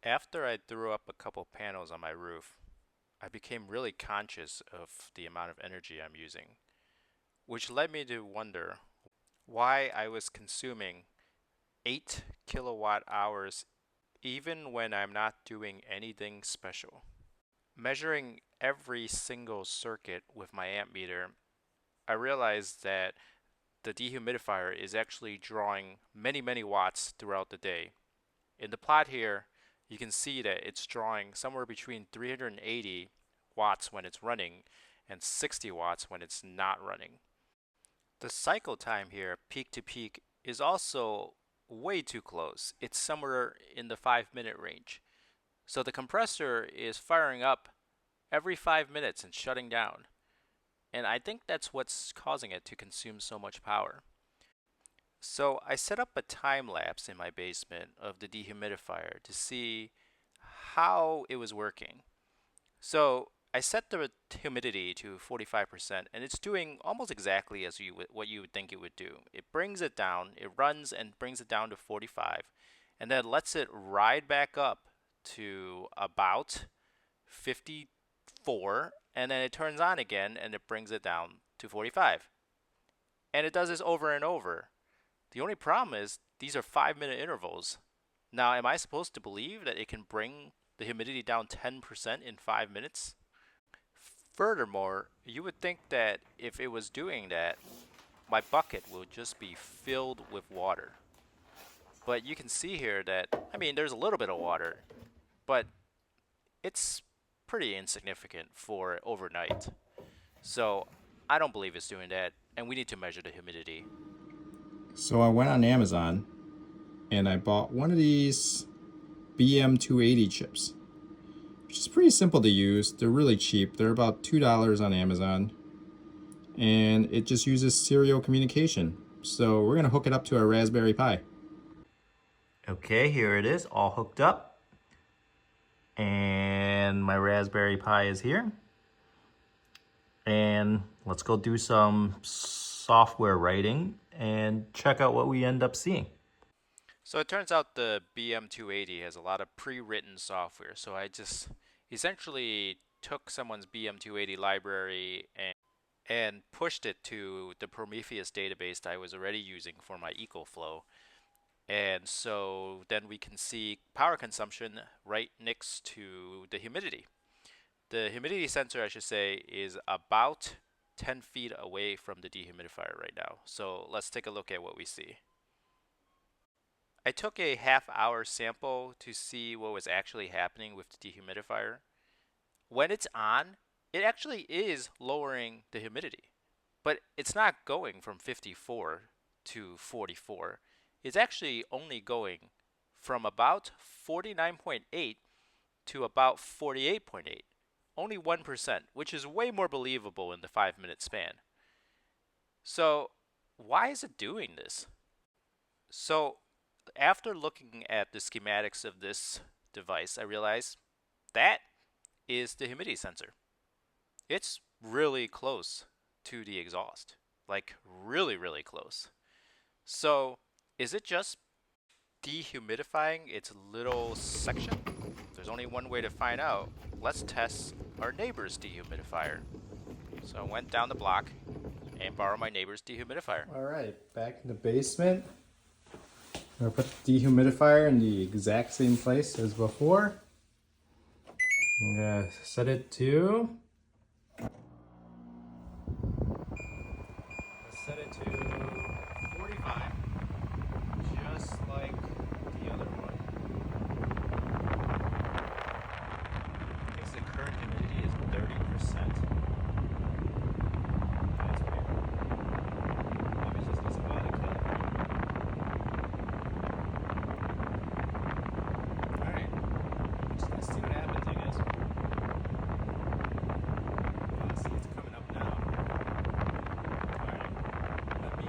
After I threw up a couple panels on my roof, I became really conscious of the amount of energy I'm using, which led me to wonder why I was consuming 8 kilowatt hours even when I'm not doing anything special. Measuring every single circuit with my amp meter, I realized that the dehumidifier is actually drawing many, many watts throughout the day. In the plot here, you can see that it's drawing somewhere between 380 watts when it's running and 60 watts when it's not running. The cycle time here, peak to peak, is also way too close. It's somewhere in the 5-minute range. So the compressor is firing up every 5 minutes and shutting down. And I think that's what's causing it to consume so much power. So I set up a time lapse in my basement of the dehumidifier to see how it was working. So I set the humidity to 45% and it's doing almost exactly as what you would think it would do. It brings it down, it runs and brings it down to 45 and then lets it ride back up to about 54 and then it turns on again and it brings it down to 45. And it does this over and over. The only problem is these are 5-minute intervals. Now, am I supposed to believe that it can bring the humidity down 10% in 5 minutes? Furthermore, you would think that if it was doing that, my bucket would just be filled with water. But you can see here that, there's a little bit of water, but it's pretty insignificant for overnight. So I don't believe it's doing that, and we need to measure the humidity. So I went on Amazon and I bought one of these BM280 chips, which is pretty simple to use. They're really cheap. They're about $2 on Amazon. And it just uses serial communication. So we're going to hook it up to our Raspberry Pi. Okay, here it is, all hooked up. And my Raspberry Pi is here. And let's go do some software writing and check out what we end up seeing. So it turns out the BM280 has a lot of pre-written software. So I just essentially took someone's BM280 library and pushed it to the Prometheus database that I was already using for my EcoFlow. And so then we can see power consumption right next to the humidity. The humidity sensor, I should say, is about 10 feet away from the dehumidifier right now. So let's take a look at what we see. I took a half-hour sample to see what was actually happening with the dehumidifier. When it's on, it actually is lowering the humidity, but it's not going from 54 to 44. It's actually only going from about 49.8 to about 48.8. Only 1%, which is way more believable in the 5-minute span. So why is it doing this? So after looking at the schematics of this device, I realized that is the humidity sensor. It's really close to the exhaust, like really, really close. So is it just dehumidifying its little section? There's only one way to find out. Let's test our neighbor's dehumidifier. So I went down the block and borrowed my neighbor's dehumidifier. All right, back in the basement. I'm going to put the dehumidifier in the exact same place as before. I'm going to set it to... Set it to 45, just like the other one. I guess the current humidity is 30%. That's weird. Maybe it just doesn't bother killing me. Alright, just gonna see what happens, I guess. See, it's coming up now. Alright, let me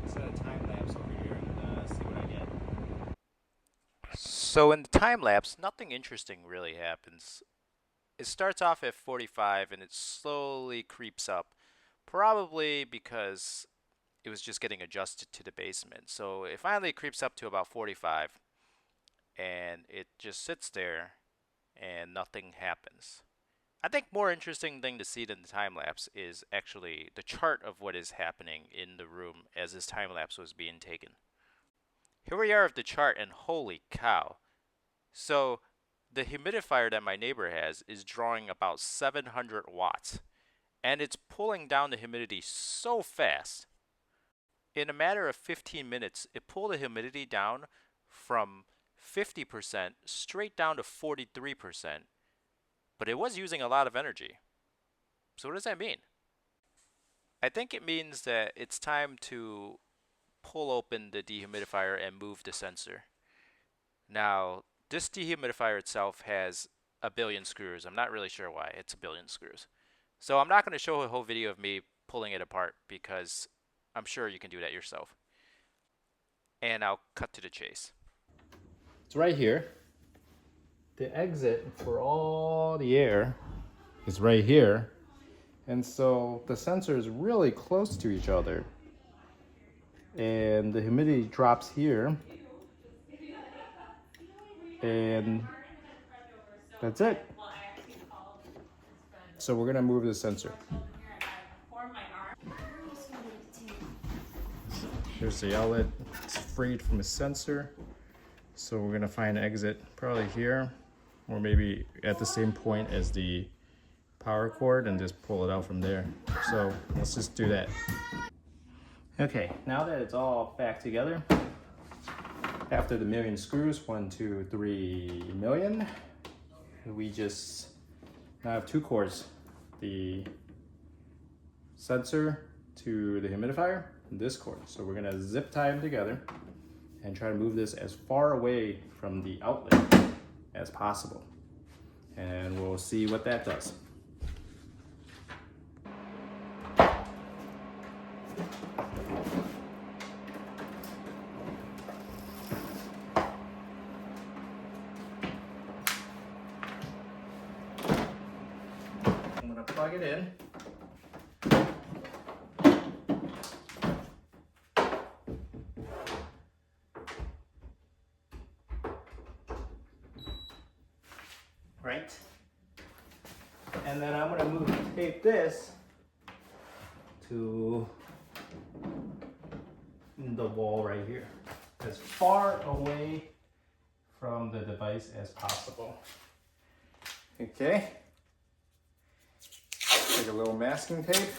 set a time lapse over here and see what I get. So in the time lapse, nothing interesting really happens. It starts off at 45 and it slowly creeps up, probably because it was just getting adjusted to the basement. So it finally creeps up to about 45, and it just sits there and nothing happens. I think more interesting thing to see than the time lapse is actually the chart of what is happening in the room as this time lapse was being taken. Here we are at the chart, and holy cow. So the humidifier that my neighbor has is drawing about 700 watts, and it's pulling down the humidity so fast. In a matter of 15 minutes, it pulled the humidity down from 50% straight down to 43%, but it was using a lot of energy. So what does that mean? I think it means that it's time to pull open the dehumidifier and move the sensor. Now, this dehumidifier itself has a billion screws. I'm not really sure why it's a billion screws. So I'm not going to show a whole video of me pulling it apart because I'm sure you can do that yourself. And I'll cut to the chase. It's right here. The exit for all the air is right here. And so the sensor is really close to each other. And the humidity drops here. And that's it. So we're gonna move the sensor. Here's the outlet. It's freed from a sensor. So we're gonna find an exit probably here, or maybe at the same point as the power cord and just pull it out from there. So let's just do that. Okay, now that it's all back together, after the million screws, 1, 2, 3 million, we just now have two cords, the sensor to the humidifier and this cord. So we're gonna zip tie them together and try to move this as far away from the outlet as possible. And we'll see what that does. I'm gonna plug it in. Right? And then I'm gonna tape this to the wall right here, as far away from the device as possible. Okay. Take a little masking tape.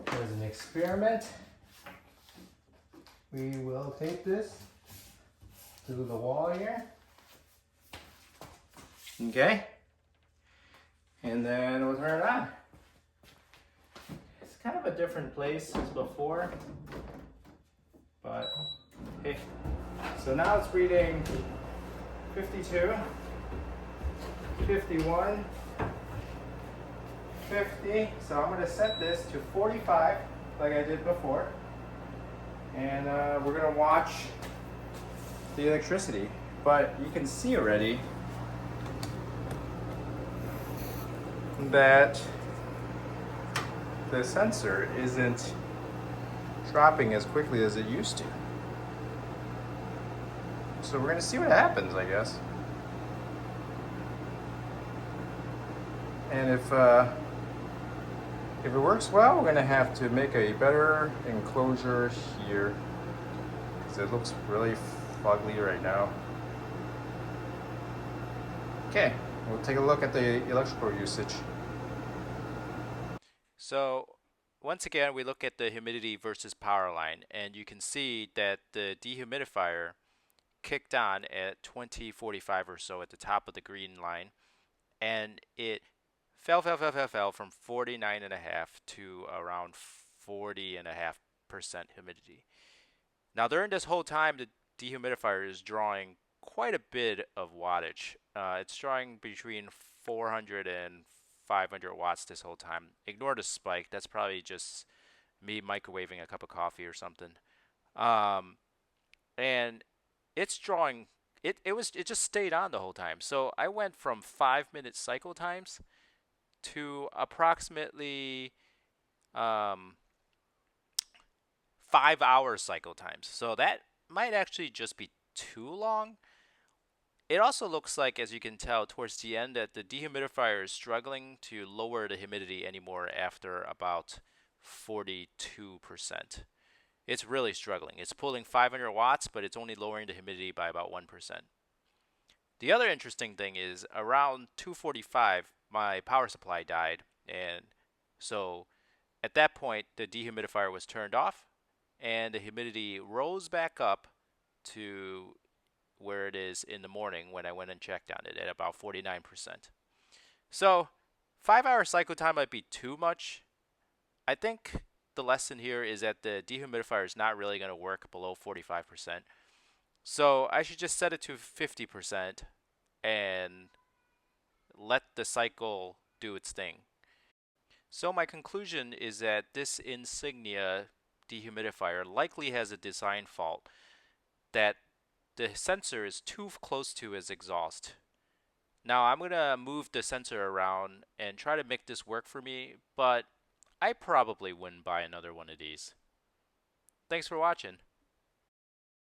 As an experiment, we will tape this to the wall here. Okay. And then we'll turn it on. It's kind of a different place as before, but hey. So now it's reading 52, 51, 50. So I'm gonna set this to 45 like I did before. And we're gonna watch the electricity. But you can see already that the sensor isn't dropping as quickly as it used to. So we're gonna see what happens, I guess. And if it works well, we're gonna have to make a better enclosure here because it looks really fugly right now. Okay, we'll take a look at the electrical usage. So once again, we look at the humidity versus power line, and you can see that the dehumidifier kicked on at 2045 or so at the top of the green line, and it fell from 49.5 to around 40.5% humidity. Now during this whole time, the dehumidifier is drawing quite a bit of wattage. It's drawing between 400 and 500 watts this whole time. Ignore the spike. That's probably just me microwaving a cup of coffee or something. And it's drawing. It just stayed on the whole time. So I went from 5-minute cycle times to approximately 5-hour cycle times. So that might actually just be too long. It also looks like, as you can tell towards the end, that the dehumidifier is struggling to lower the humidity anymore after about 42%. It's really struggling. It's pulling 500 watts, but it's only lowering the humidity by about 1%. The other interesting thing is around 2:45, my power supply died, and so at that point, the dehumidifier was turned off, and the humidity rose back up to where it is in the morning when I went and checked on it at about 49%. So, 5-hour cycle time might be too much. I think the lesson here is that the dehumidifier is not really going to work below 45%. So, I should just set it to 50% and let the cycle do its thing. So my conclusion is that this Insignia dehumidifier likely has a design fault, that the sensor is too close to his exhaust. Now I'm going to move the sensor around and try to make this work for me, but I probably wouldn't buy another one of these. Thanks for watching.